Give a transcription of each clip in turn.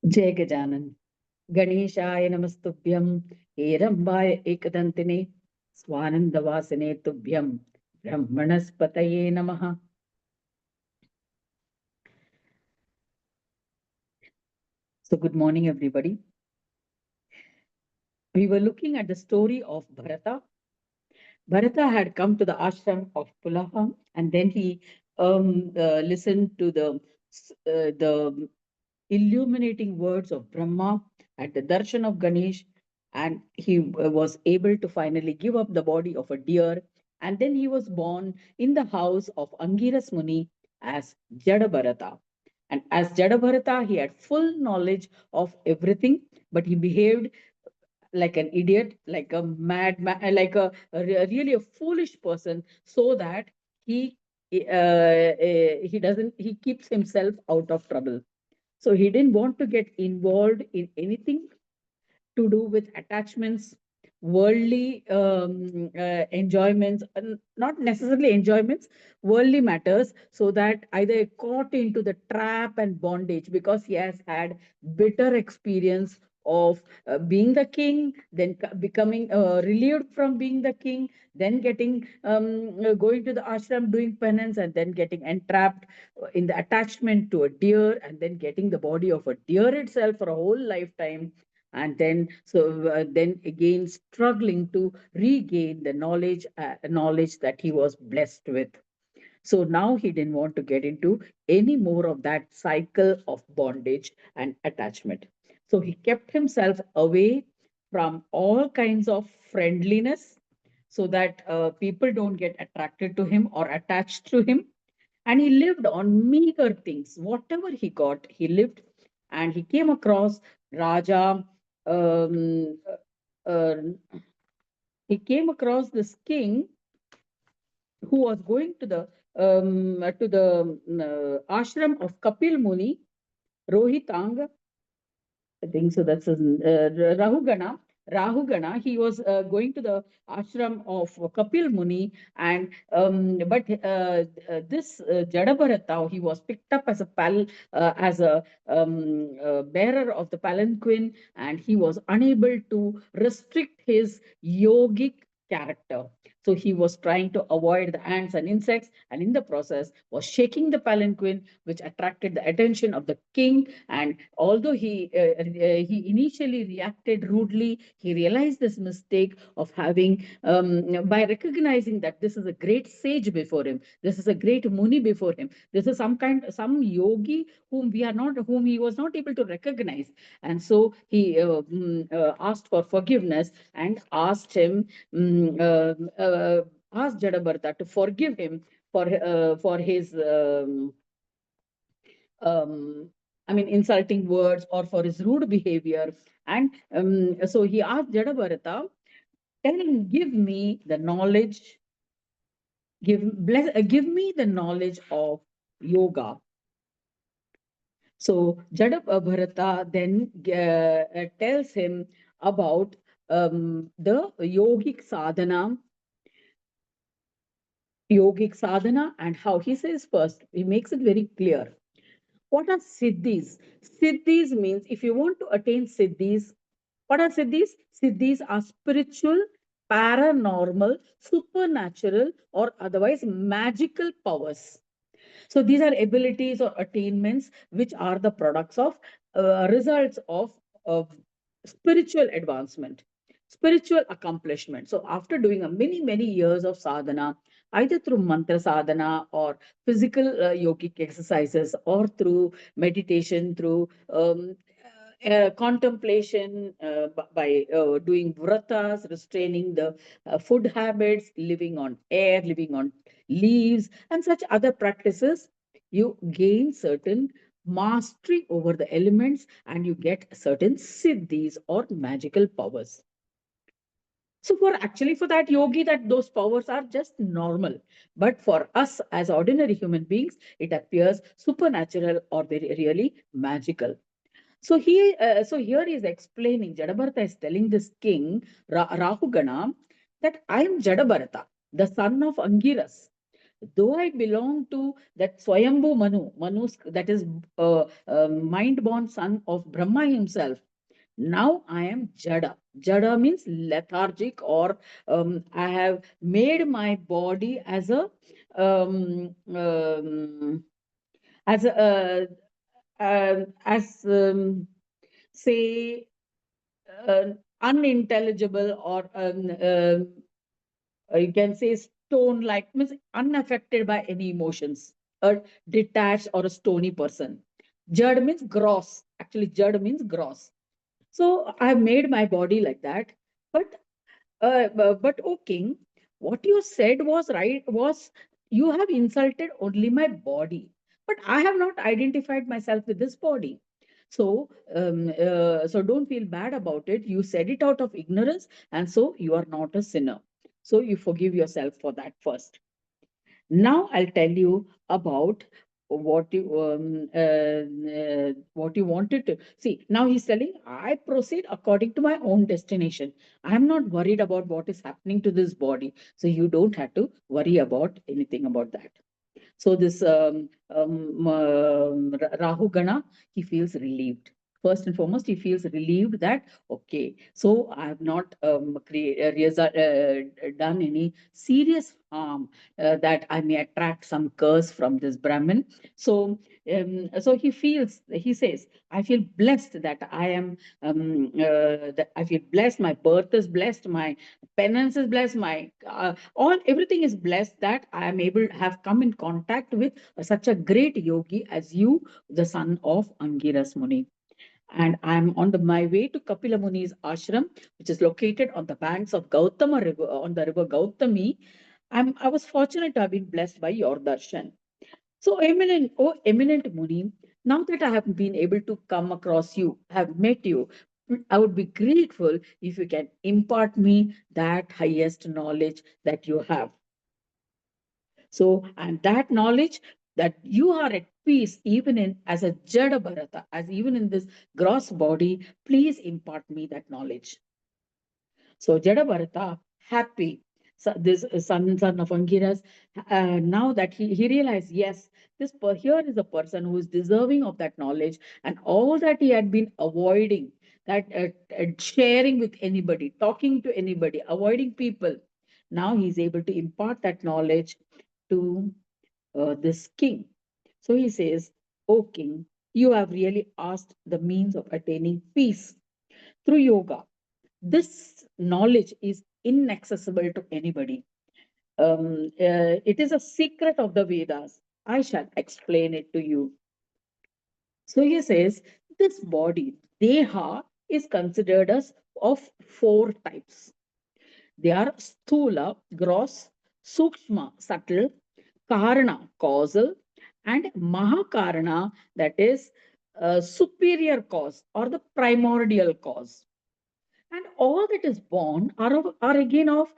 Jai Gajanan. Ganeshaya Namastubhyam, Herambaya Ekadantine, Swanandavasane Tubhyam, Brahmanaspataye Namaha. So, good morning, everybody. We were looking at the story of Bharata. Bharata had come to the ashram of Pulaha, and then he listened to the illuminating words of Brahma at the darshan of Ganesh, and he was able to finally give up the body of a deer. And then he was born in the house of Angiras Muni as Jada Bharata. And as Jada Bharata, he had full knowledge of everything, but he behaved like an idiot, like a like really a foolish person, so that he he doesn't he keeps himself out of trouble. So he didn't want to get involved in anything to do with attachments, worldly enjoyments, not necessarily enjoyments, worldly matters, so that either caught into the trap and bondage, because he has had bitter experience of being the king, then becoming relieved from being the king, then getting going to the ashram doing penance, and then getting entrapped in the attachment to a deer, and then getting the body of a deer itself for a whole lifetime, and then again struggling to regain the knowledge that he was blessed with. So now he didn't want to get into any more of that cycle of bondage and attachment. So he kept himself away from all kinds of friendliness, so that people don't get attracted to him or attached to him. And he lived on meager things. Whatever he got, he lived. And he came across Raja. Um, uh, he came across this king who was going to the ashram of Kapil Muni, Rohitang. I think so. That's his, Rahugana. Rahugana. He was going to the ashram of Kapil Muni, and this Jadabharata, he was picked up as a bearer of the palanquin, and he was unable to restrict his yogic character. So he was trying to avoid the ants and insects, and in the process was shaking the palanquin, which attracted the attention of the king. And although he initially reacted rudely, he realized this mistake of having by recognizing that this is a great sage before him, this is a great muni before him, this is some yogi whom he was not able to recognize. And so he asked for forgiveness, and asked Jadabharata to forgive him for his um, insulting words, or for his rude behavior. And so he asked Jadabharata, give me the knowledge, give me the knowledge of yoga. So Jadabharata then tells him about the yogic sadhana, and how he says first, he makes it very clear. What are siddhis? Siddhis means, if you want to attain siddhis, what are siddhis? Siddhis are spiritual, paranormal, supernatural, or otherwise magical powers. So these are abilities or attainments which are the products of results of spiritual advancement, spiritual accomplishment. So after doing a many years of sadhana, either through mantra sadhana or physical yogic exercises, or through meditation, through contemplation, by doing vratas, restraining the food habits, living on air, living on leaves, and such other practices, you gain certain mastery over the elements, and you get certain siddhis or magical powers. So for that yogi, that those powers are just normal. But for us as ordinary human beings, it appears supernatural or very really magical. So here he is explaining, Jadabharata is telling this king, Rahugana, that I am Jadabharata, the son of Angiras. Though I belong to that Swayambhu Manu, that is mind-born son of Brahma himself. Now I am Jada. Jada means lethargic, or I have made my body um, um, as a as say uh, unintelligible, or you can say stone like, means unaffected by any emotions, a detached or a stony person. Jad means gross. Actually, Jad means gross. So I have made my body like that. But but O king, what you said was right, was you have insulted only my body, but I have not identified myself with this body. So, so don't feel bad about it. You said it out of ignorance, and so you are not a sinner. So you forgive yourself for that first. Now I'll tell you about what you wanted to see. Now he's telling, I proceed according to my own destination. I'm not worried about what is happening to this body. So you don't have to worry about anything about that. So this Rahugana, he feels relieved. First and foremost, he feels relieved that, okay, so I have not done any serious harm, that I may attract some curse from this Brahmin. So, so he says, I feel blessed that that I feel blessed. My birth is blessed. My penance is blessed. My everything is blessed, that I am able to have come in contact with such a great yogi as you, the son of Angiras Muni. And I'm on my way to Kapila Muni's ashram, which is located on the banks of Gautama river, on the river Gautami. I was fortunate to have been blessed by your darshan. So, eminent Muni, now that I have been able to come across you, have met you, I would be grateful if you can impart me that highest knowledge that you have. So, and that knowledge, that you are at peace even in as a Jada Bharata, as even in this gross body, please impart me that knowledge. So Jada Bharata, happy. So this son of Angiras, now that he realized, yes, here is a person who is deserving of that knowledge, and all that he had been avoiding, that sharing with anybody, talking to anybody, avoiding people. Now he's able to impart that knowledge to this king. So he says, O king, you have really asked the means of attaining peace through yoga. This knowledge is inaccessible to anybody. It is a secret of the Vedas. I shall explain it to you. So he says, this body, Deha, is considered as of four types. They are Sthula, gross, Sukshma, subtle, Karana, causal, and Mahakarana, that is superior cause or the primordial cause. And all that is born are again of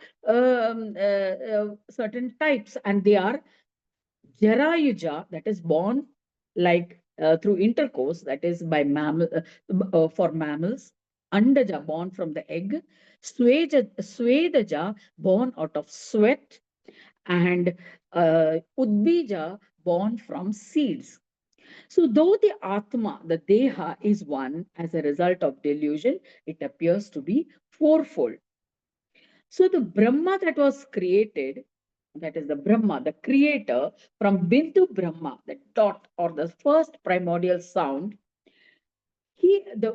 certain types, and they are Jarayuja, that is born like through intercourse, that is by for mammals. Andaja, born from the egg. Swedaja, born out of sweat. And Udbija, born from seeds. So, though the Atma, the Deha, is one as a result of delusion, it appears to be fourfold. So, the Brahma that was created, that is the Brahma, the creator, from Bindu Brahma, the dot or the first primordial sound,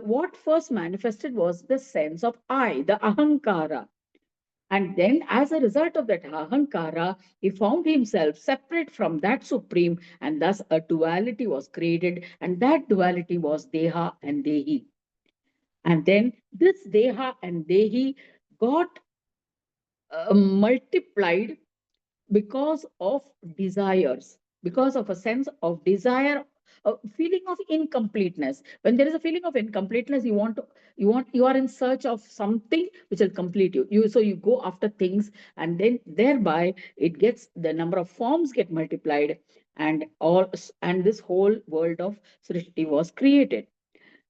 what first manifested was the sense of I, the Ahankara. And then, as a result of that Ahankara, he found himself separate from that supreme, and thus a duality was created, and that duality was Deha and Dehi. And then this Deha and Dehi got multiplied because of desires, because of a sense of desire, a feeling of incompleteness. When there is a feeling of incompleteness, you are in search of something which will complete you. So you go after things, and then thereby it gets, the number of forms get multiplied, and this whole world of Srishti was created.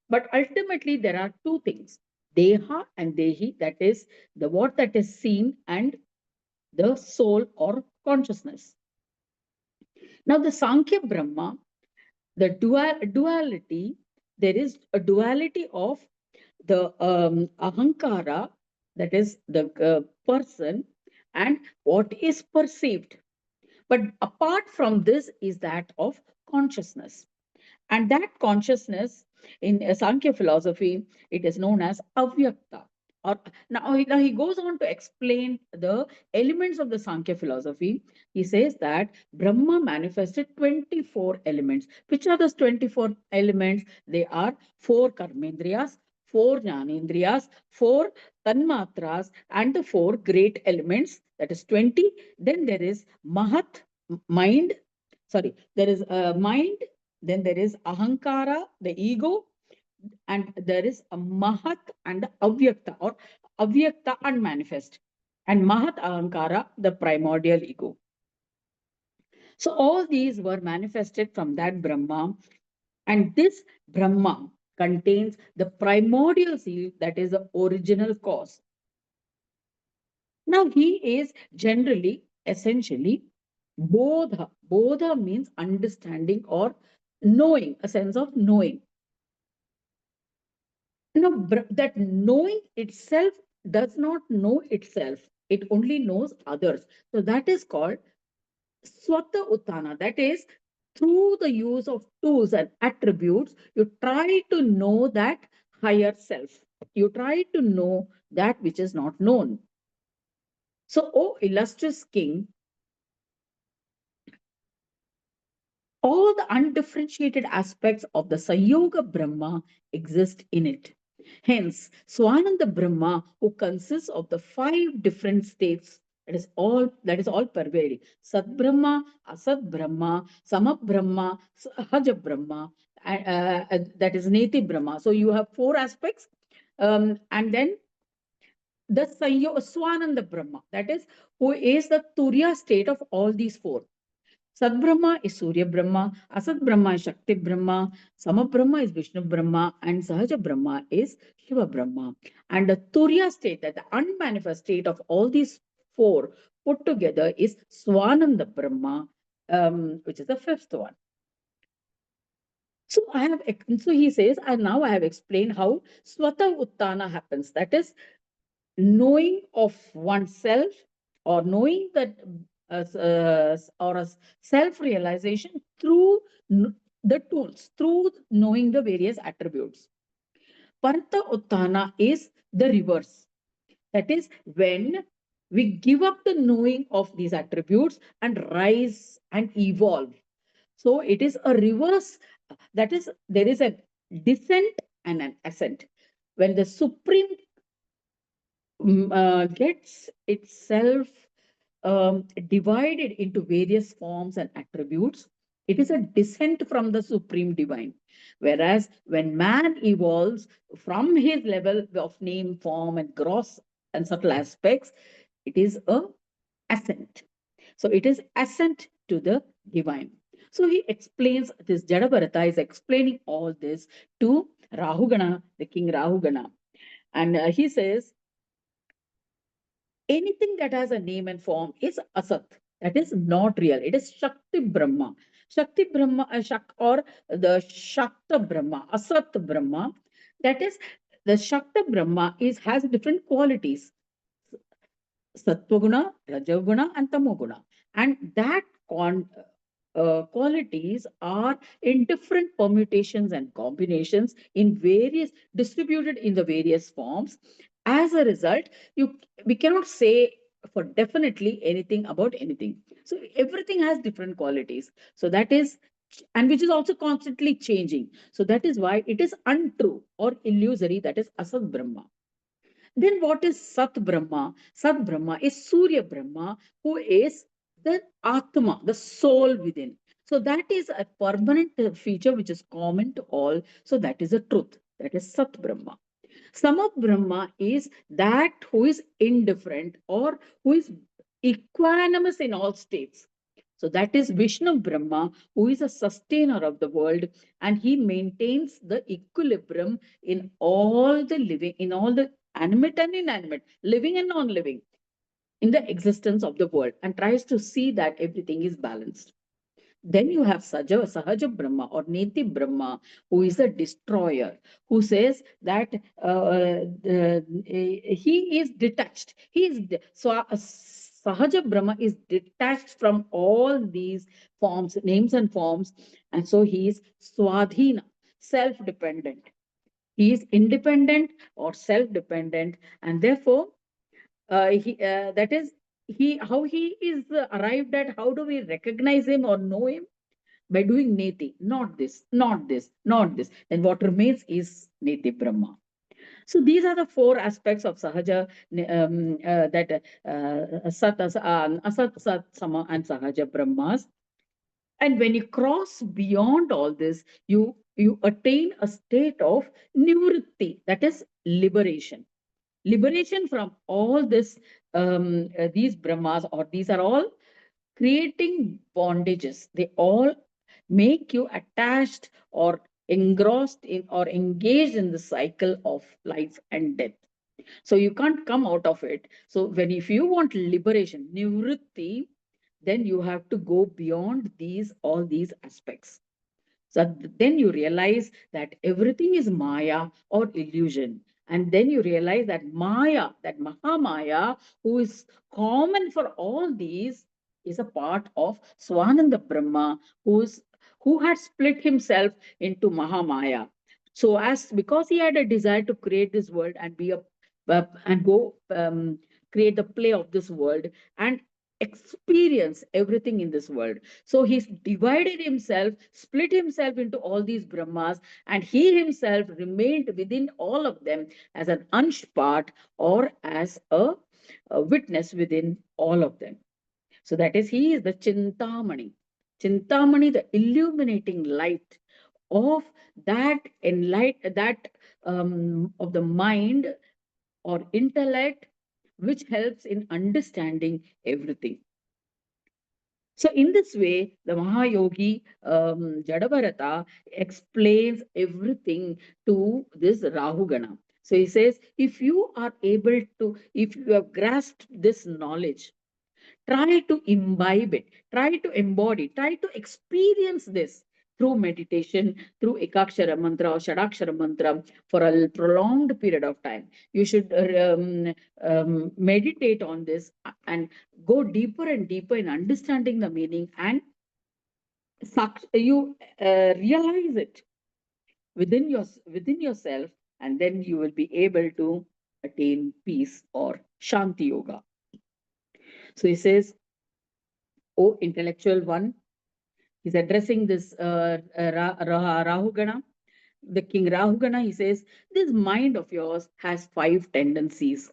But ultimately there are two things, Deha and Dehi, that is the what that is seen, and the soul or consciousness. Now, the Sankhya Brahma, the duality, there is a duality of the ahankara, that is the person, and what is perceived. But apart from this is that of consciousness. And that consciousness in Sankhya philosophy, it is known as avyakta. Or now he goes on to explain the elements of the Sankhya philosophy. He says that Brahma manifested 24 elements. Which are those 24 elements? They are four karmendriyas, four jnanendriyas, four tanmatras, and the four great elements. That is 20. Then there is mahat, mind. Sorry, there is mind, then there is ahankara, the ego, and there is a mahat and avyakta, or avyakta unmanifest, and mahat ahankara, the primordial ego. So all these were manifested from that Brahma, and this Brahma contains the primordial seed, that is the original cause. Now he is generally, essentially, bodha. Bodha means understanding or knowing, a sense of knowing. That knowing itself does not know itself, it only knows others. So that is called swata uttana. That is, through the use of tools and attributes, you try to know that higher self, you try to know that which is not known. So, O illustrious king, all the undifferentiated aspects of the Sayoga Brahma exist in it. Hence, Swananda Brahma, who consists of the five different states, that is all pervading. Sat Brahma, Asat Brahma, Sama Brahma, Sahaja Brahma, that is Neti Brahma. So you have four aspects. And then the Swananda Brahma, that is, who is the Turiya state of all these four. Sat Brahma is Surya Brahma, Asat Brahma is Shakti Brahma, Sama Brahma is Vishnu Brahma, and Sahaja Brahma is Shiva Brahma. And the Turiya state, that the unmanifest state of all these four put together, is Swananda Brahma, which is the fifth one. So he says, and now I have explained how Swata Uttana happens. That is, knowing of oneself, or knowing that or a self-realization through the tools, through knowing the various attributes. Parta Uttana is the reverse. That is when we give up the knowing of these attributes and rise and evolve. So it is a reverse. That is, there is a descent and an ascent. When the Supreme gets itself divided into various forms and attributes, it is a descent from the supreme divine. Whereas when man evolves from his level of name, form, and gross and subtle aspects, it is a ascent. So it is ascent to the divine. So he explains this. Jada Bharata is explaining all this to Rahugana, the king Rahugana. And he says, anything that has a name and form is asat. That is not real. It is Shakti Brahma. Shakti Brahma, or the Shakta Brahma, Asat Brahma. That is, the Shakta Brahma has different qualities: Sattva Rajaguna, and Tamoguna. And that qualities are in different permutations and combinations, in various, distributed in the various forms. As a result, we cannot say for definitely anything about anything. So everything has different qualities. So that is, and which is also constantly changing. So that is why it is untrue or illusory. That is Asat Brahma. Then what is Sat Brahma? Sat Brahma is Surya Brahma, who is the Atma, the soul within. So that is a permanent feature which is common to all. So that is a truth. That is Sat Brahma. Sama Brahma is that who is indifferent, or who is equanimous in all states. So that is Vishnu Brahma, who is a sustainer of the world, and he maintains the equilibrium in all the living, in all the animate and inanimate, living and non-living, in the existence of the world, and tries to see that everything is balanced. Then you have Sahaja Brahma or Neti Brahma, who is a destroyer, who says that he is detached. Sahaja Brahma is detached from all these forms, names and forms, and so he is Swadhina, self-dependent. He is independent or self-dependent, and therefore, that is he. How he is arrived at? How do we recognize him or know him? By doing neti, not this, not this, not this. Then what remains is neti Brahma. So these are the four aspects of Sahaja, that Asat, Sat, Sama, and Sahaja Brahmas. And when you cross beyond all this, you attain a state of nivritti, that is liberation. Liberation from all this, these Brahmas, or these are all creating bondages. They all make you attached or engrossed in or engaged in the cycle of life and death. So you can't come out of it. So when if you want liberation, nivritti, then you have to go beyond these all these aspects. So then you realize that everything is Maya or illusion. And then you realize that Maya, that Mahamaya, who is common for all these, is a part of Swananda Brahma, who had split himself into Mahamaya. So as because he had a desire to create this world and be a and go create the play of this world and experience everything in this world. So he's divided himself, split himself into all these Brahmas, and he himself remained within all of them as an ansh part or as a witness within all of them. So that is, he is the Chintamani. Chintamani, the illuminating light of that of the mind or intellect, which helps in understanding everything. So, in this way, the Mahayogi Jada Bharata explains everything to this Rahugana. So, he says, if you are able to, if you have grasped this knowledge, try to imbibe it, try to embody, try to experience this through meditation, through Ekakshara mantra or Shadakshara mantra for a prolonged period of time. You should meditate on this and go deeper and deeper in understanding the meaning, and you realize it within yourself, and then you will be able to attain peace or Shanti Yoga. So he says, "O intellectual one," he's addressing this Rahugana, the king Rahugana. He says, this mind of yours has five tendencies.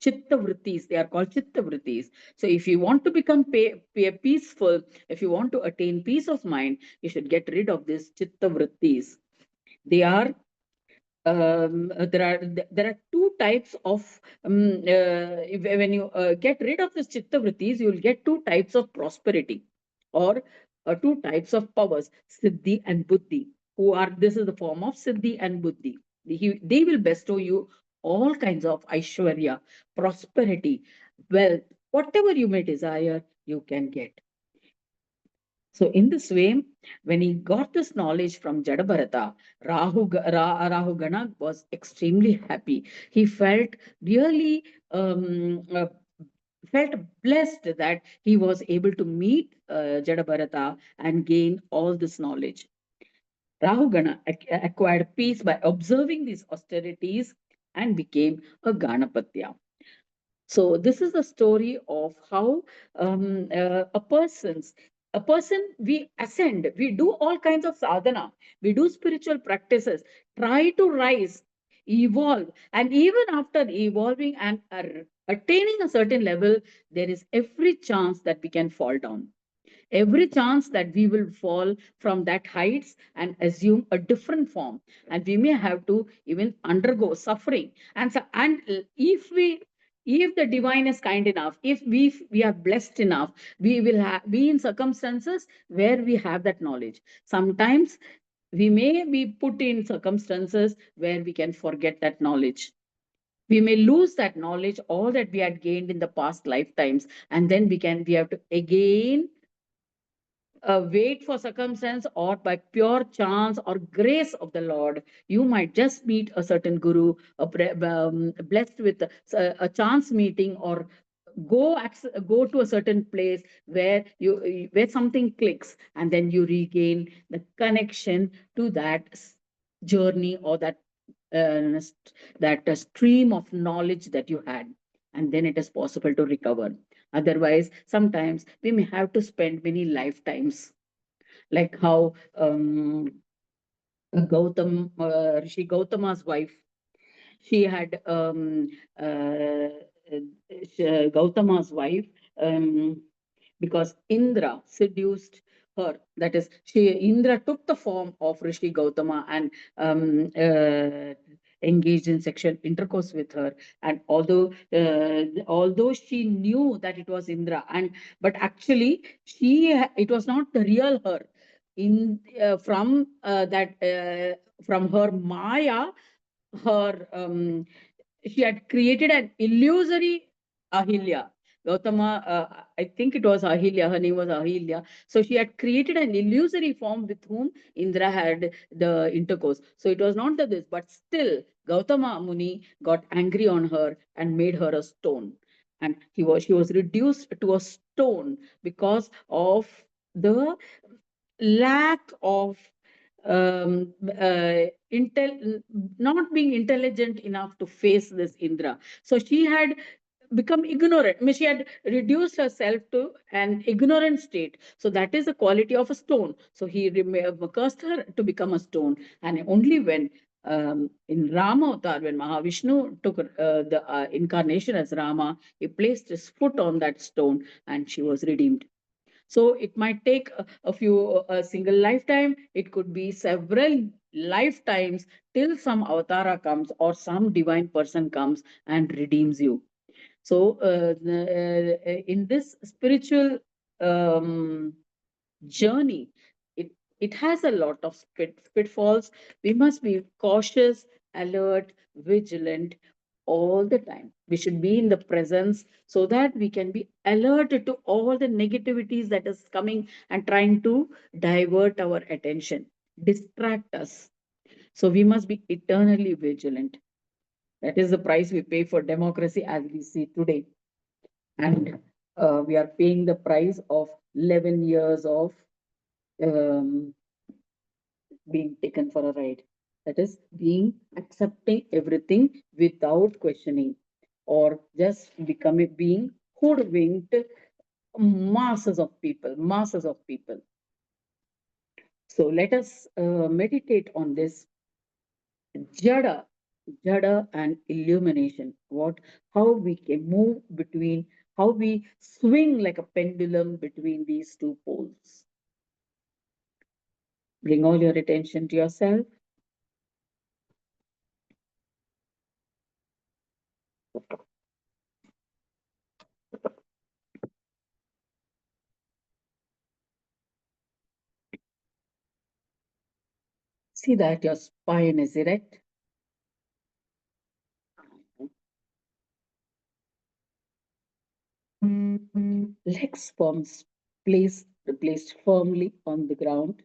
Chitta vrittis, they are called chitta vrittis. So if you want to become peaceful, if you want to attain peace of mind, you should get rid of these chitta vrittis. They are there are two types of when you get rid of this chitta vrittis, you will get two types of prosperity, or two types of powers, siddhi and buddhi. Who are This is the form of siddhi and buddhi. They will bestow you all kinds of aishwarya, prosperity, wealth, whatever you may desire, you can get. So, in this way, when he got this knowledge from Jadabharata, Rahugana was extremely happy. He felt really felt blessed that he was able to meet Jadabharata and gain all this knowledge. Rahugana acquired peace by observing these austerities and became a Ganapatya. So this is the story of how a person, we ascend, we do all kinds of sadhana, we do spiritual practices, try to rise, evolve, and even after evolving and attaining a certain level, there is every chance that we can fall down, every chance that we will fall from that heights and assume a different form, and we may have to even undergo suffering. And if the divine is kind enough, if we are blessed enough, we will be in circumstances where we have that knowledge. Sometimes we may be put in circumstances where we can forget that knowledge. We may lose that knowledge, all that we had gained in the past lifetimes, and then we have to again wait for circumstance or by pure chance or grace of the Lord, you might just meet a certain guru, blessed with a chance meeting, or go to a certain place where where something clicks, and then you regain the connection to that journey, or uh, that stream of knowledge that you had, and then it is possible to recover. Otherwise, sometimes we may have to spend many lifetimes, like how Rishi Gautama's wife, she had Gautama's wife, um, because Indra seduced her. That is, Indra took the form of Rishi Gautama and engaged in sexual intercourse with her. And although she knew that it was Indra, and but actually it was not the real her. In from her Maya, her she had created an illusory Ahilya. Gautama, I think it was Ahilya, her name was Ahilya. So she had created an illusory form with whom Indra had the intercourse. So it was not that this, but still Gautama Muni got angry on her and made her a stone. And she was reduced to a stone because of the lack of not being intelligent enough to face this Indra. So she had become ignorant. I mean, she had reduced herself to an ignorant state. So that is the quality of a stone. So he cursed her to become a stone. And only when in Rama Avatar, when Mahavishnu took the incarnation as Rama, he placed his foot on that stone and she was redeemed. So it might take a single lifetime. It could be several lifetimes till some avatara comes or some divine person comes and redeems you. So in this spiritual um, journey, it it has a lot of pitfalls. We must be cautious, alert, vigilant all the time. We should be in the presence so that we can be alert to all the negativities that is coming and trying to divert our attention, distract us. So we must be eternally vigilant. That is the price we pay for democracy as we see today. And we are paying the price of 11 years of um, being taken for a ride. That is being accepting everything without questioning, or just becoming being hoodwinked, masses of people, masses of people. So let us meditate on this jada, jada and illumination. How we can move between, how we swing like a pendulum between these two poles. Bring all your attention to yourself. See that your spine is erect. Legs forms placed firmly on the ground.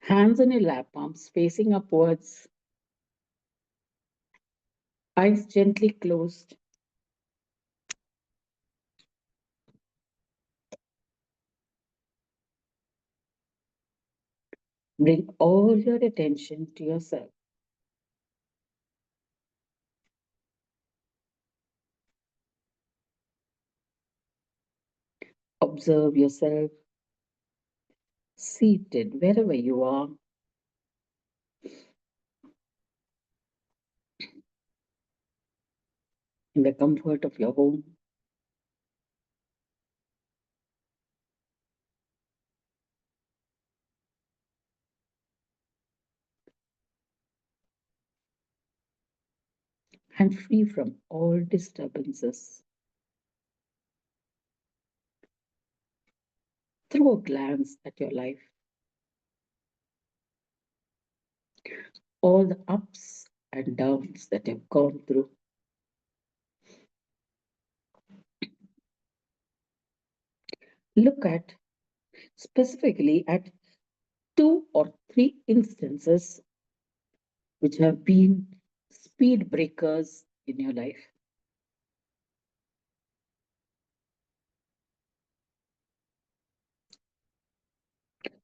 Hands on your lap, palms facing upwards. Eyes gently closed. Bring all your attention to yourself. Observe yourself seated wherever you are, in the comfort of your home. And free from all disturbances. Throw a glance at your life, all the ups and downs that you've gone through. Look at specifically at two or three instances which have been speed breakers in your life.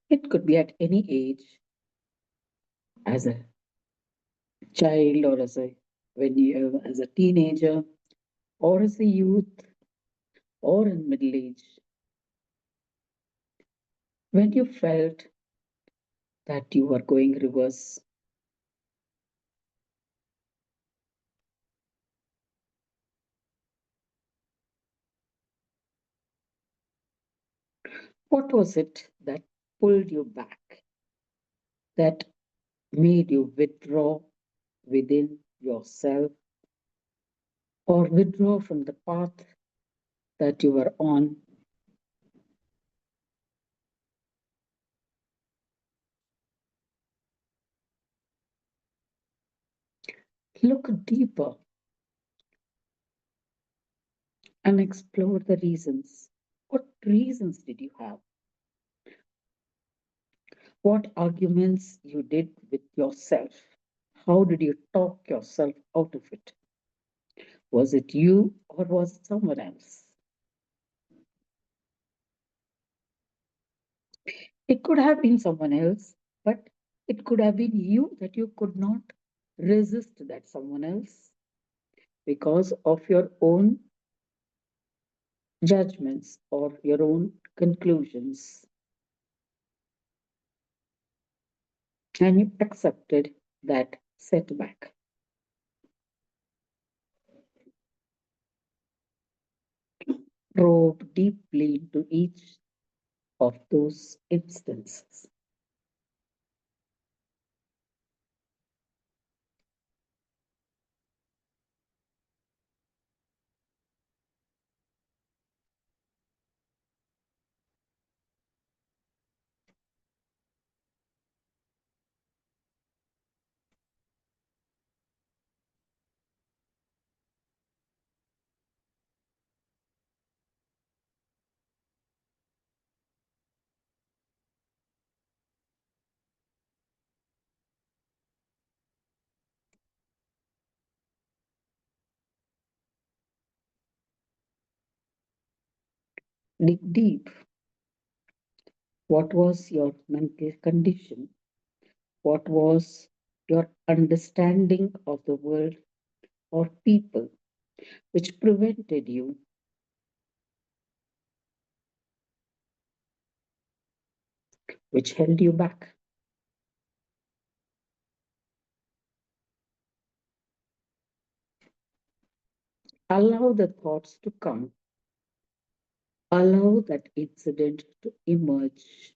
It could be at any age, as a child or when you as a teenager or as a youth or in middle age, when you felt that you were going reverse. What was it that pulled you back, that made you withdraw within yourself or withdraw from the path that you were on? Look deeper and explore the reasons. What reasons did you have? What arguments you did with yourself? How did you talk yourself out of it? Was it you or was it someone else? It could have been someone else, but it could have been you that you could not resist that someone else because of your own judgments or your own conclusions. And you accepted that setback. Probe deeply into each of those instances. Dig deep. What was your mental condition? What was your understanding of the world or people which prevented you, which held you back? Allow the thoughts to come. Allow that incident to emerge.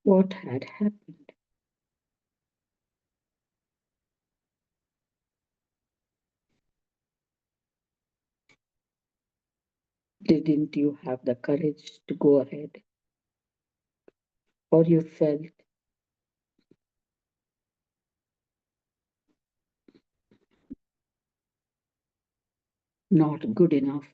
What had happened? Didn't you have the courage to go ahead? Or you felt not good enough?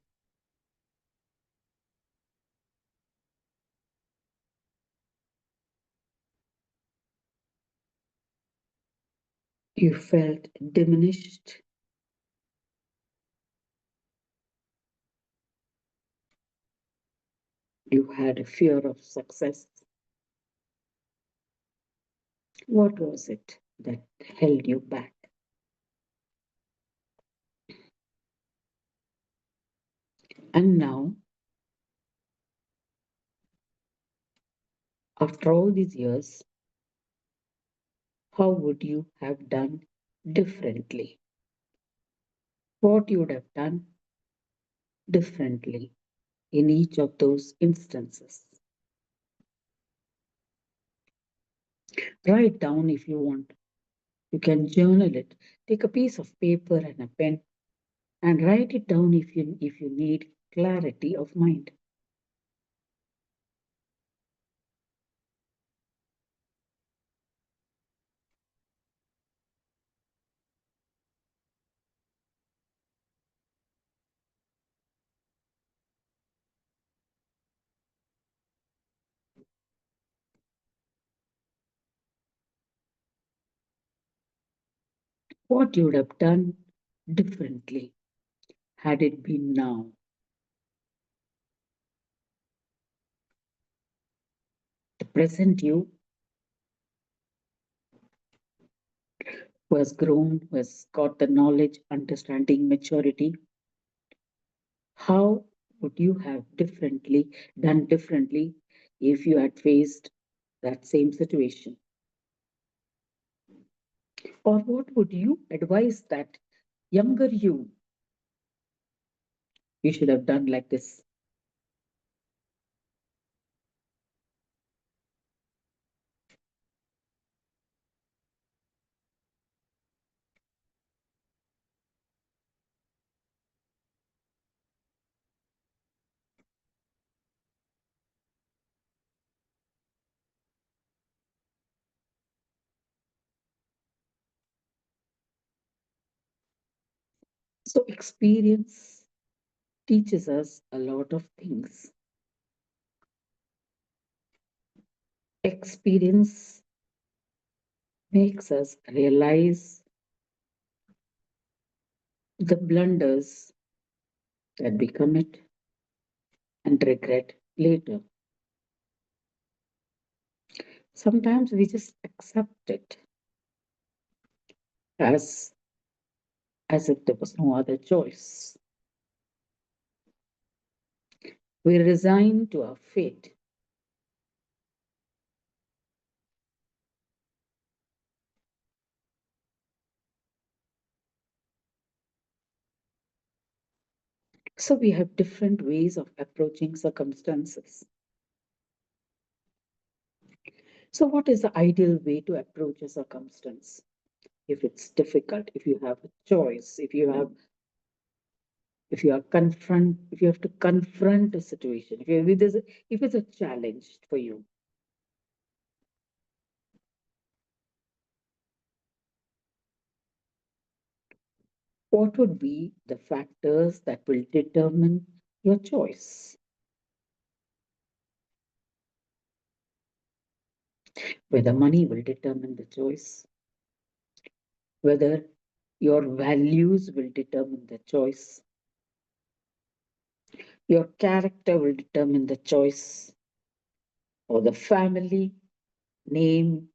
You felt diminished. You had a fear of success. What was it that held you back? And now, after all these years, how would you have done differently? What you would have done differently in each of those instances? Write down if you want. You can journal it. Take a piece of paper and a pen and write it down if you need clarity of mind. What you would have done differently had it been now. The present you who has grown, who has got the knowledge, understanding, maturity, how would you have done differently if you had faced that same situation? Or what would you advise that younger you should have done like this? So, experience teaches us a lot of things. Experience makes us realize the blunders that we commit and regret later. Sometimes we just accept it as as if there was no other choice. We resign to our fate. So we have different ways of approaching circumstances. So, what is the ideal way to approach a circumstance? If it's difficult, if you have a choice, if you have to confront a situation, if it's a challenge for you, what would be the factors that will determine your choice? Whether money will determine the choice, whether your values will determine the choice, your character will determine the choice, or the family, name,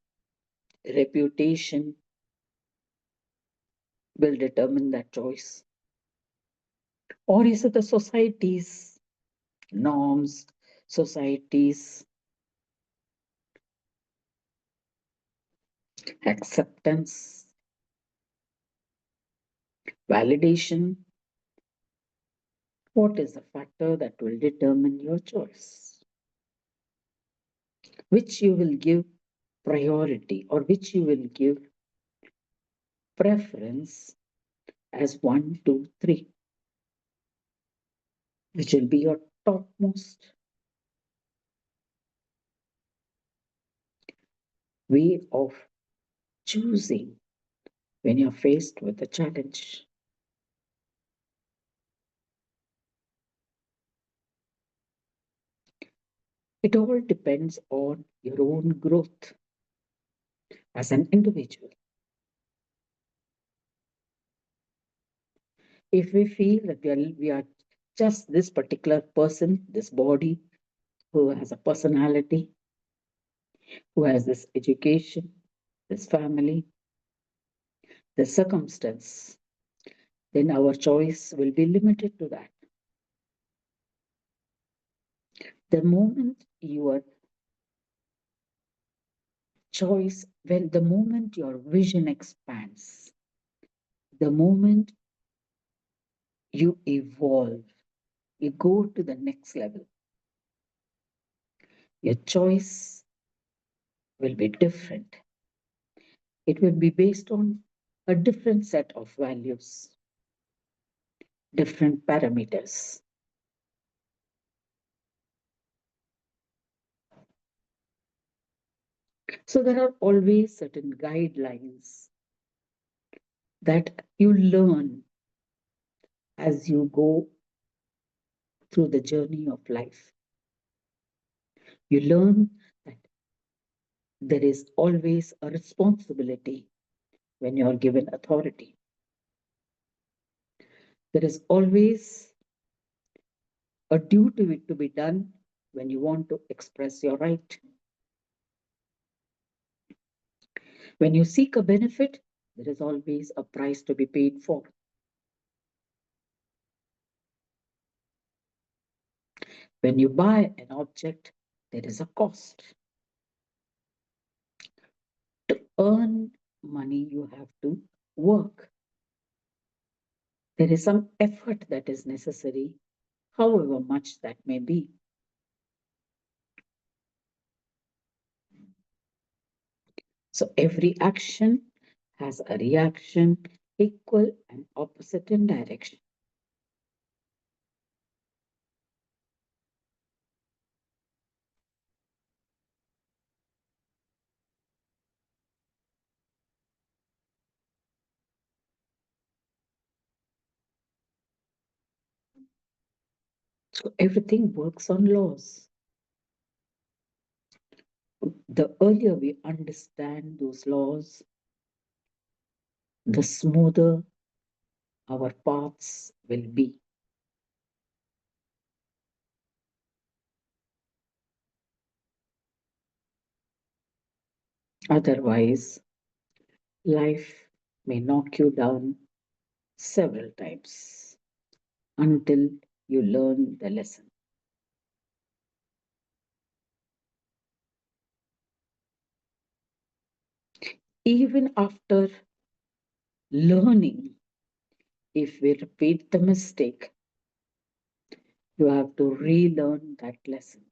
reputation will determine that choice. Or is it the society's norms, society's acceptance, validation? What is the factor that will determine your choice? Which you will give priority or which you will give preference as one, two, three, which will be your topmost way of choosing when you're faced with a challenge. It all depends on your own growth as an individual. If we feel that we are just this particular person, this body, who has a personality, who has this education, this family, this circumstance, then our choice will be limited to that. The moment your the moment your vision expands, the moment you evolve, you go to the next level, your choice will be different. It will be based on a different set of values, different parameters. So there are always certain guidelines that you learn as you go through the journey of life. You learn that there is always a responsibility when you are given authority. There is always a duty to be done when you want to express your right. When you seek a benefit, there is always a price to be paid for. When you buy an object, there is a cost. To earn money, you have to work. There is some effort that is necessary, however much that may be. So every action has a reaction equal and opposite in direction. So everything works on laws. The earlier we understand those laws, the smoother our paths will be. Otherwise, life may knock you down several times until you learn the lesson. Even after learning, if we repeat the mistake, you have to relearn that lesson.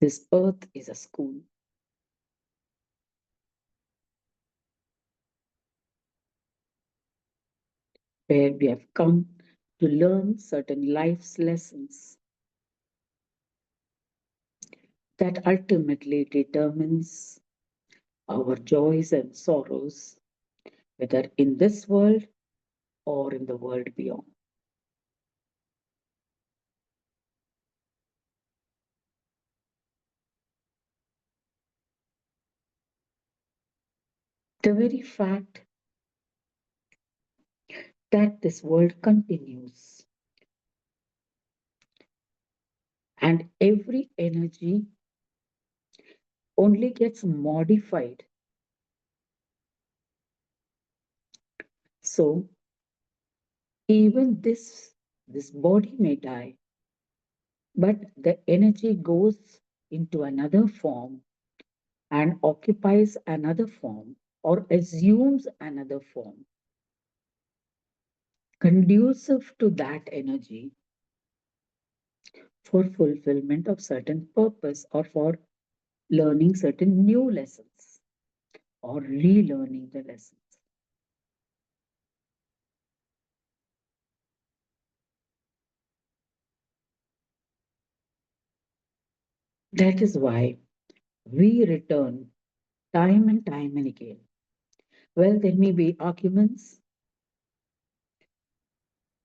This earth is a school where we have come to learn certain life's lessons that ultimately determines our joys and sorrows, whether in this world or in the world beyond. The very fact that this world continues and every energy only gets modified. So even this body may die, but the energy goes into another form and occupies another form or assumes another form conducive to that energy for fulfillment of certain purpose or for learning certain new lessons or relearning the lessons. That is why we return time and again. Well, there may be arguments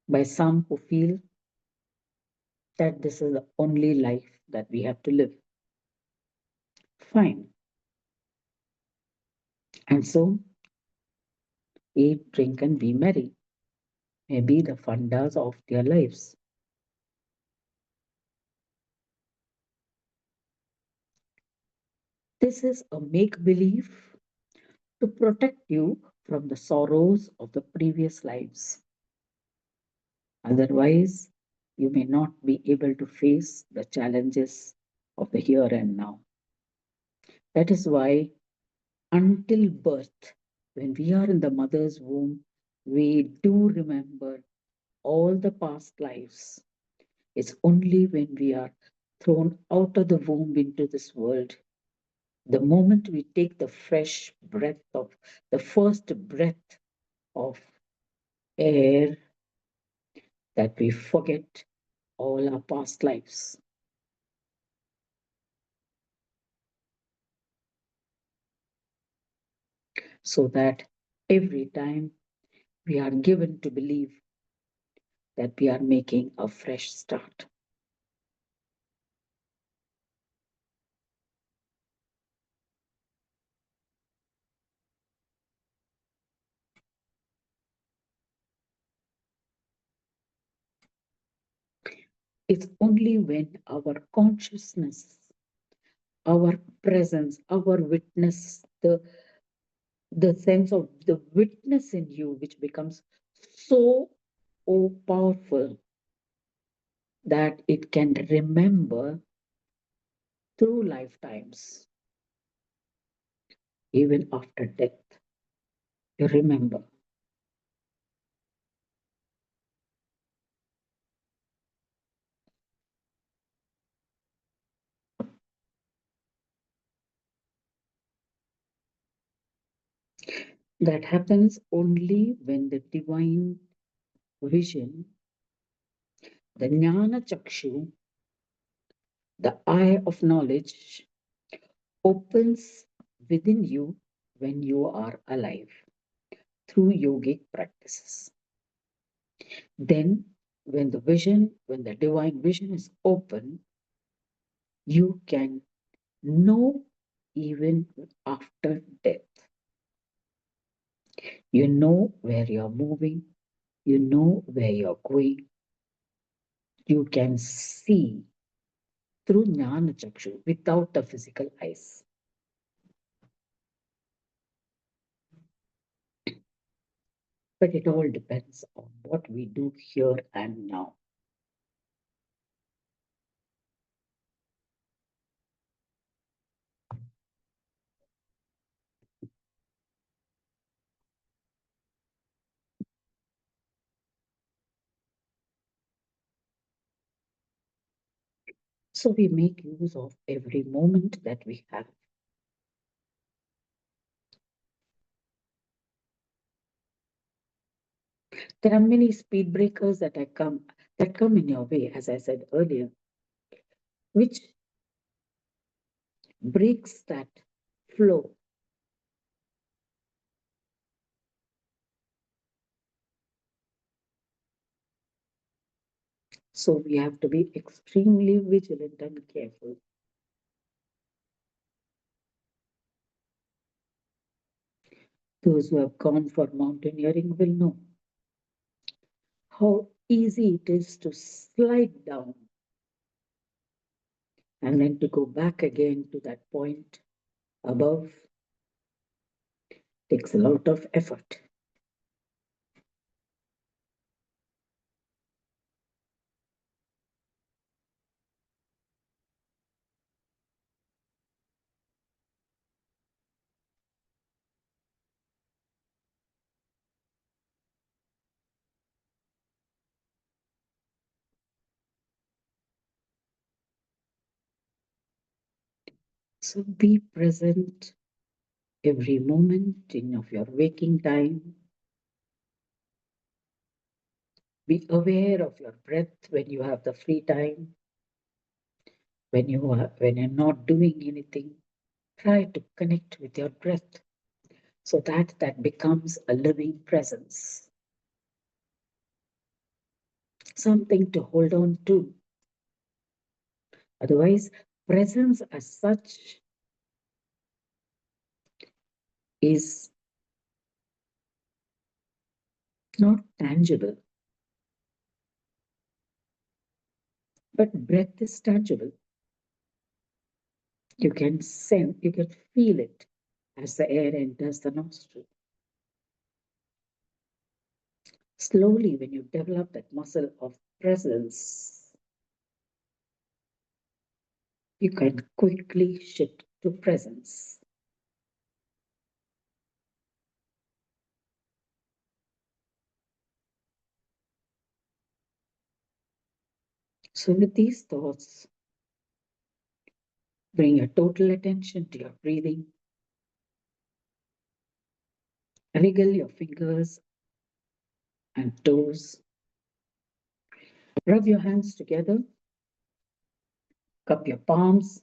by some who feel that this is the only life that we have to live. Fine. And so, eat, drink, and be merry may be the fundas of their lives. This is a make believe to protect you from the sorrows of the previous lives. Otherwise, you may not be able to face the challenges of the here and now. That is why, until birth, when we are in the mother's womb, we do remember all the past lives. It's only when we are thrown out of the womb into this world, the moment we take the fresh breath of the first breath of air, that we forget all our past lives. So that every time we are given to believe that we are making a fresh start. It's only when our consciousness, our presence, our witness, the sense of the witness in you, which becomes so powerful that it can remember through lifetimes, even after death. You remember. That happens only when the divine vision, the jnana chakshu, the eye of knowledge, opens within you when you are alive through yogic practices. Then, when the divine vision is open, you can know even after death. You know where you're moving, you know where you're going, you can see through Jnana Chakshu without the physical eyes. But it all depends on what we do here and now. So we make use of every moment that we have. There are many speed breakers that come in your way, as I said earlier, which breaks that flow. So we have to be extremely vigilant and careful. Those who have gone for mountaineering will know how easy it is to slide down and then to go back again to that point above takes a lot of effort. So be present every moment of your waking time. Be aware of your breath when you have the free time, when you're not doing anything. Try to connect with your breath so that that becomes a living presence, something to hold on to. Otherwise, presence as such is not tangible, but breath is tangible. You can sense, you can feel it as the air enters the nostril. Slowly, when you develop that muscle of presence, you can quickly shift to presence. So, with these thoughts, bring your total attention to your breathing. Wriggle your fingers and toes. Rub your hands together. Cup your palms.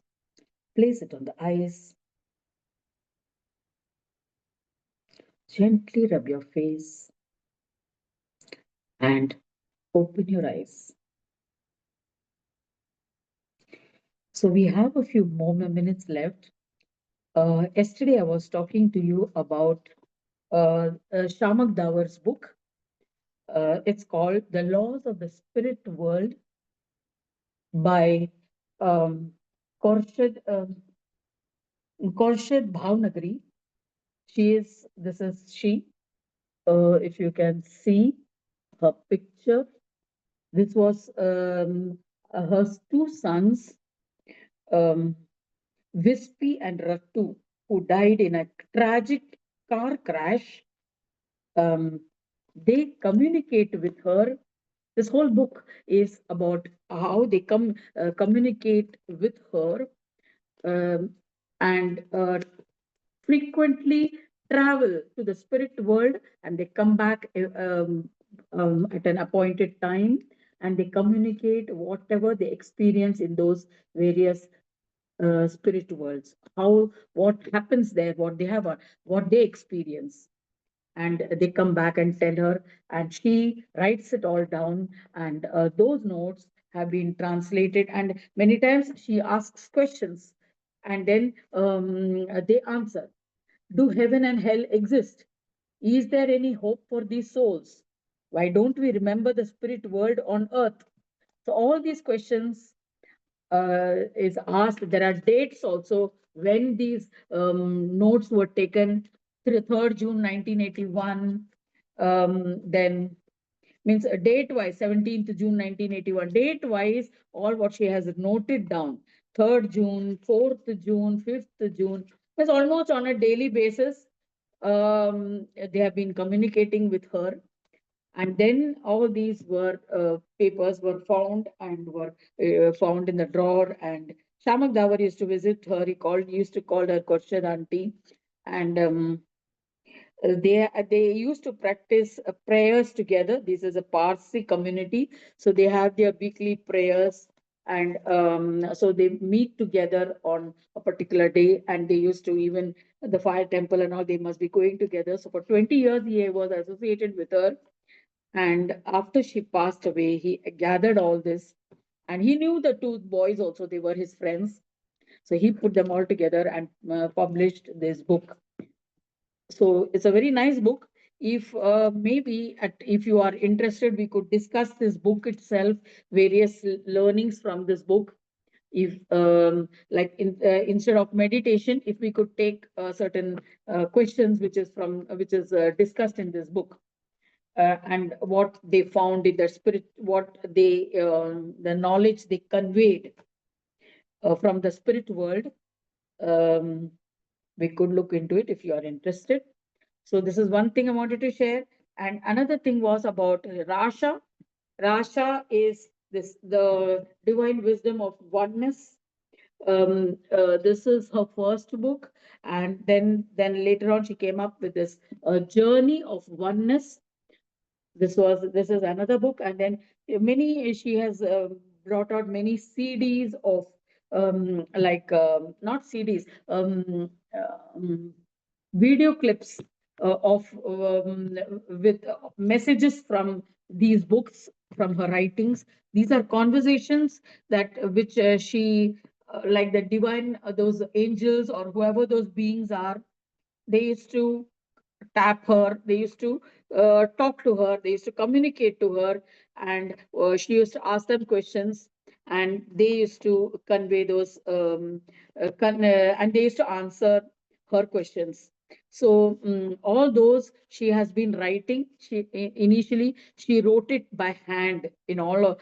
Place it on the eyes. Gently rub your face and open your eyes. So, we have a few more minutes left. Yesterday, I was talking to you about Shamak Dawar's book. It's called The Laws of the Spirit World by um, Khorshid Bhavnagari. This is she. If you can see her picture, this was her two sons, um, Vispi and Rattu, who died in a tragic car crash. Um, they communicate with her. This whole book is about how they communicate with her, um, and frequently travel to the spirit world, and they come back at an appointed time, and they communicate whatever they experience in those various spirit worlds, how what happens there, what they have, what they experience, and they come back and tell her, and she writes it all down, and those notes have been translated, and many times she asks questions, and then they answer. Do heaven and hell exist? Is there any hope for these souls? Why don't we remember the spirit world on earth? So all these questions is asked. There are dates also when these notes were taken. 3rd June 1981. Then means date wise 17th June 1981. Date wise, all what she has noted down. 3rd June, 4th June, 5th June. It's almost on a daily basis. They have been communicating with her, and then all these were papers were found and were found in the drawer. And Shamak Davar used to visit her. Used to call her Korshad auntie, and they used to practice prayers together. This is a Parsi community, so they have their weekly prayers, and so they meet together on a particular day, and they used to even the fire temple and all. They must be going together. So for 20 years, he was associated with her, and after she passed away, he gathered all this, and he knew the two boys also. They were his friends, so he put them all together and published this book. So it's a very nice book. If if you are interested, we could discuss this book itself, various learnings from this book. If instead of meditation, if we could take certain questions which is discussed in this book, and what they found in their spirit, what they the knowledge they conveyed from the spirit world. Um, we could look into it if you are interested. So this is one thing I wanted to share. And another thing was about Rasha. Rasha is the divine wisdom of oneness. This is her first book, and then later on she came up with this journey of oneness. This is another book, and then many she has brought out many CDs of not CDs, video clips of with messages from these books, from her writings. These are conversations that which she like the divine, those angels or whoever those beings are, they used to tap her, they used to talk to her, they used to communicate to her, and she used to ask them questions, and they used to convey those and they used to answer her questions. So all those she has been writing. Initially she wrote it by hand in all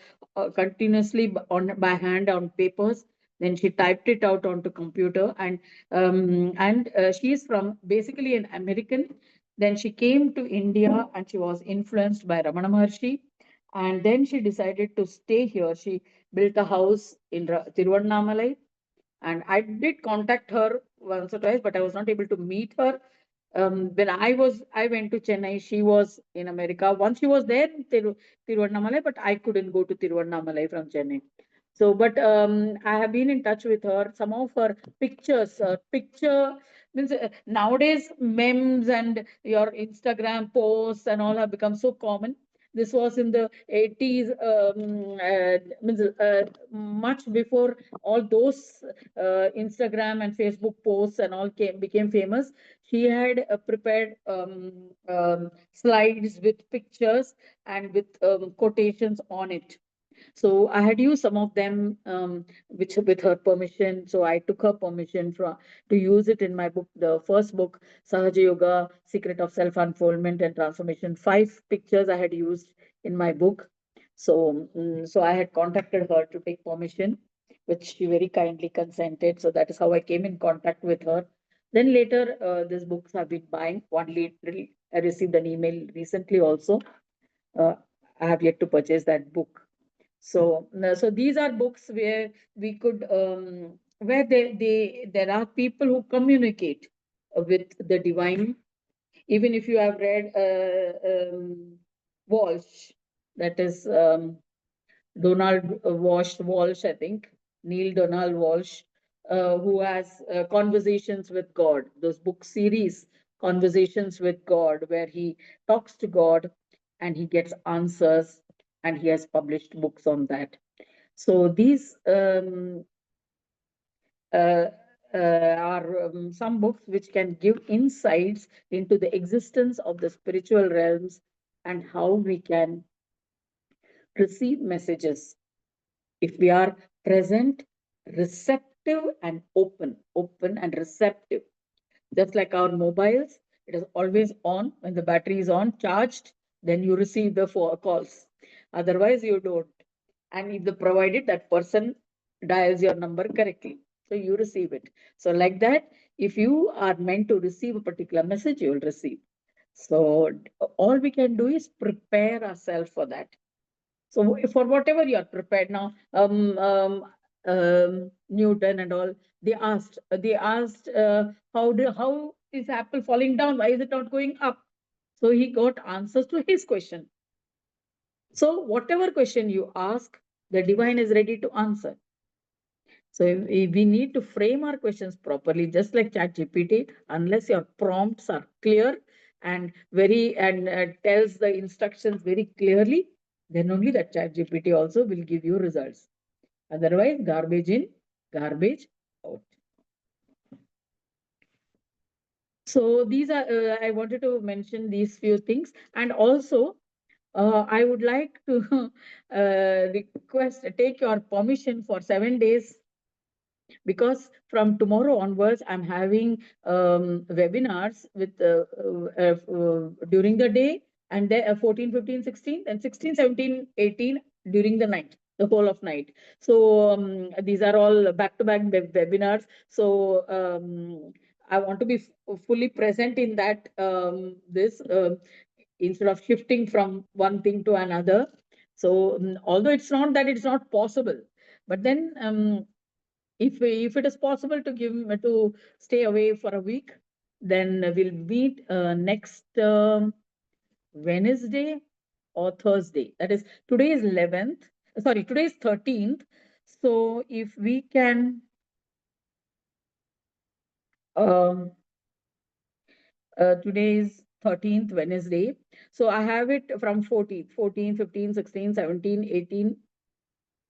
continuously by hand on papers. Then she typed it out onto computer, and she is from basically an American. Then she came to India and she was influenced by Ramana Maharshi. And then she decided to stay here. She built a house in Tiruvannamalai. And I did contact her once or twice, but I was not able to meet her. I went to Chennai. She was in America. Once she was there in Tiruvannamalai, but I couldn't go to Tiruvannamalai from Chennai. So, but I have been in touch with her. Some of her pictures, picture means nowadays memes and your Instagram posts and all have become so common. This was in the 80s, means much before all those Instagram and Facebook posts and all became famous. She had prepared slides with pictures and with quotations on it. So I had used some of them, which with her permission. So I took her permission to use it in my book, the first book, Sahaja Yoga, Secret of Self Unfoldment and Transformation. 5 pictures I had used in my book. So, so I had contacted her to take permission, which she very kindly consented. So that is how I came in contact with her. Then later, these books have been buying. I received an email recently also. Uh, I have yet to purchase that book. So, so these are books where we could, where there are people who communicate with the divine. Even if you have read Walsh, that is Walsh, I think, Neil Donald Walsh, who has Conversations with God, those book series, Conversations with God, where he talks to God and he gets answers, and he has published books on that. So these uh, are some books which can give insights into the existence of the spiritual realms and how we can receive messages if we are present, receptive, and open and receptive. Just like our mobiles, it is always on. When the battery is on, charged, then you receive the calls. Otherwise, you don't. And if the provided that person dials your number correctly, so you receive it. So like that, if you are meant to receive a particular message, you will receive. So all we can do is prepare ourselves for that. So for whatever you are prepared now, Newton and all, they asked, how is apple falling down? Why is it not going up? So he got answers to his question. So whatever question you ask, the divine is ready to answer. So if we need to frame our questions properly, just like ChatGPT, unless your prompts are clear and tells the instructions very clearly, then only that ChatGPT also will give you results. Otherwise, garbage in, garbage out. So these are I wanted to mention these few things, and also I would like to take your permission for 7 days, because from tomorrow onwards I'm having webinars with during the day, and then 14, 15, 16, and 16, 17, 18 during the night, the whole of night. So these are all back to back webinars. So I want to be fully present in that, this instead of shifting from one thing to another. So although it's not that it's not possible, but then if it is possible to stay away for a week, then we'll meet next Wednesday or Thursday. That is, today is 11th. Sorry, today is 13th. So if we can, um, today is 13th, Wednesday. So I have it from 14th, 14, 15, 16, 17, 18,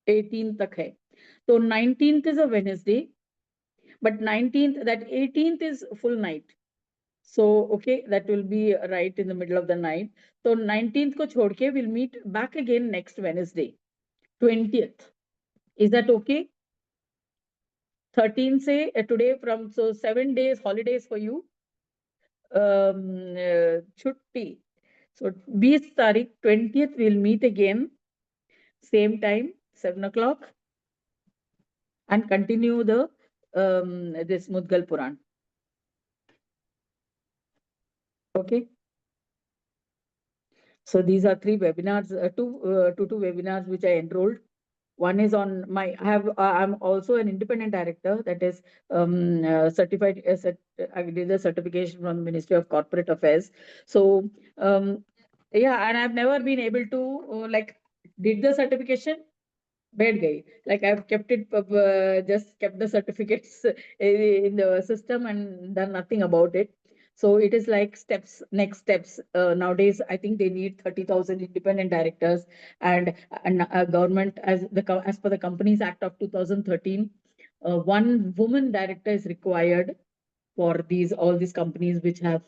18 tak hai. So 19th is a Wednesday, but 19th, that 18th is full night. So, okay, that will be right in the middle of the night. So 19th ko chhod ke we'll meet back again next Wednesday, 20th. Is that okay? 13 say today from, so 7 days holidays for you. Chutti. So 20 Tarikh, 20th, we'll meet again, same time, 7 o'clock, and continue the this Mudgal Puran. Okay. So these are 3 webinars, two webinars which I enrolled. One is on my, I'm also an independent director, that is certified, I did the certification from the Ministry of Corporate Affairs. So, yeah, and I've never been able to, did the certification, bad guy. Like I've kept it, just kept the certificates in the system and done nothing about it. So it is like next steps. Nowadays, I think they need 30,000 independent directors, and government, as per the Companies Act of 2013, one woman director is required for all these companies which have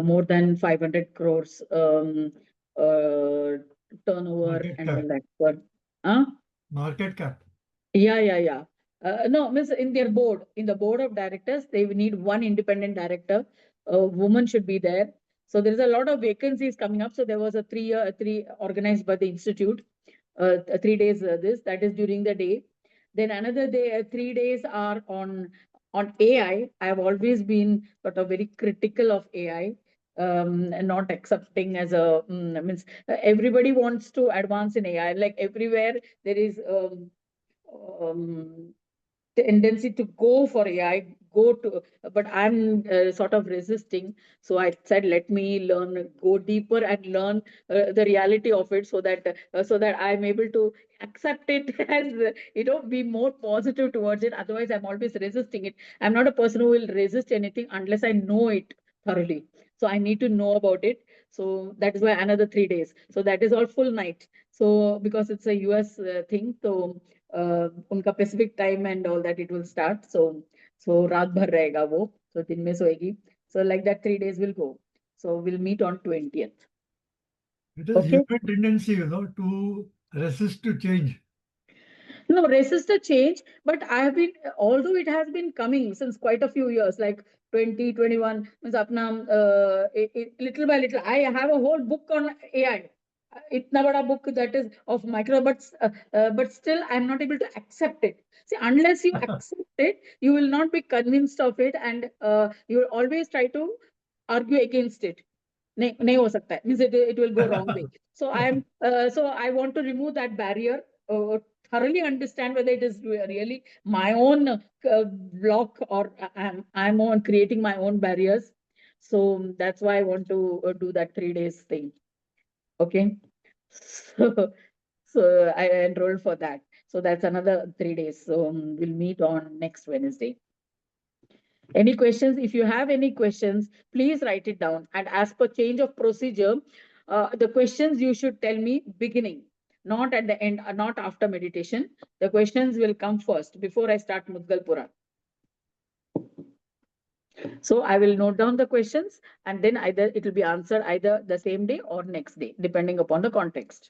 more than 500 crores turnover and all that. For, huh? Market cap. Yeah. No, means in the board of directors, they will need one independent director. A woman should be there. So there is a lot of vacancies coming up. So there was a three organized by the institute, 3 days. That is during the day. Then another day, 3 days are on AI. I have always been sort of very critical of AI. And not accepting as a means everybody wants to advance in AI. Like everywhere there is um, tendency to go for AI, but I'm sort of resisting. So I said, let me learn, go deeper and learn the reality of it, so that I'm able to accept it as be more positive towards it. Otherwise, I'm always resisting it. I'm not a person who will resist anything unless I know it thoroughly. So I need to know about it. So that is why another 3 days. So that is all full night. So because it's a US thing, so उनका Pacific time and all that it will start. So रात भर रहेगा वो. So दिन में सोएगी. So like that 3 days will go. So we'll meet on 20th. It is Okay. human tendency, to resist to change. No, resist the change, but I have been, although it has been coming since quite a few years, like 2021, means apna, little by little. I have a whole book on AI. Itna bada book that is of micro, but still I'm not able to accept it. See, unless you accept it, you will not be convinced of it, and you will always try to argue against it. नहीं हो सकता है, means it will go wrong way. So I want to remove that barrier, thoroughly understand whether it is really my own block, or I'm on creating my own barriers. So that's why I want to do that 3 days thing. Okay. So I enrolled for that. So that's another 3 days. So we'll meet on next Wednesday. Any questions? If you have any questions, please write it down. And as per change of procedure, the questions you should tell me beginning, not at the end, not after meditation. The questions will come first before I start Mudgal Puran. So I will note down the questions, and then either it will be answered either the same day or next day, depending upon the context.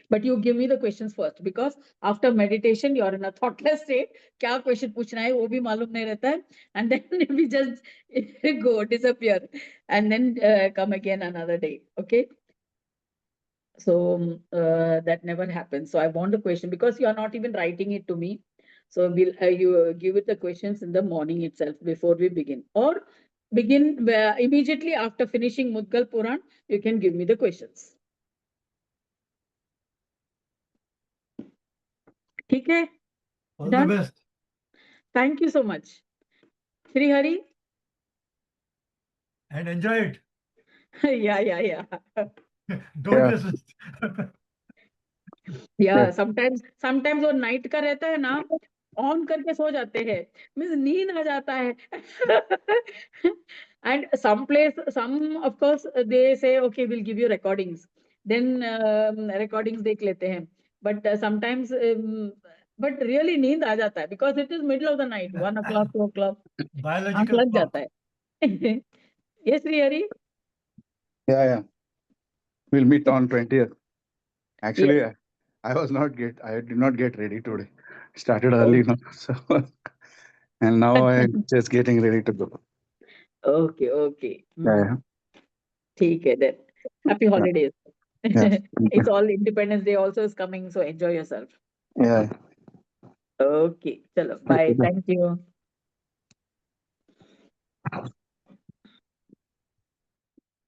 But you give me the questions first, because after meditation you're in a thoughtless state. क्या question पूछना है वो भी मालूम नहीं रहता है, and then we just go disappear, and then come again another day. Okay. So that never happens. So I want the question, because you are not even writing it to me. So will you give it the questions in the morning itself before we begin, or begin immediately after finishing Mudgal Puran? You can give me the questions. ठीक है. All Done. the best. Thank you so much. Sri Hari? And enjoy it. Yeah. Don't Yeah. resist. Yeah, sometimes वो night का रहता है ना, on करके सो जाते हैं, मीन्स नींद आ जाता है. And some of course they say okay we'll give you recordings, then recordings देख लेते हैं, but sometimes but really नींद आ जाता है, because it is middle of the night, 1 o'clock, 2 o'clock, आंख Biological लग clock. जाता है. Yes, Sri Hari? Yeah. We'll meet on 20th. Actually, Yes. I did not get ready today. Started early now, so and now I'm just getting ready to go. Okay. Yeah. ठीक है then. Happy Yeah. holidays. Yeah. Thank you. It's all Independence Day also is coming, so enjoy yourself. Yeah. Okay, chalo, bye. Okay. Thank you.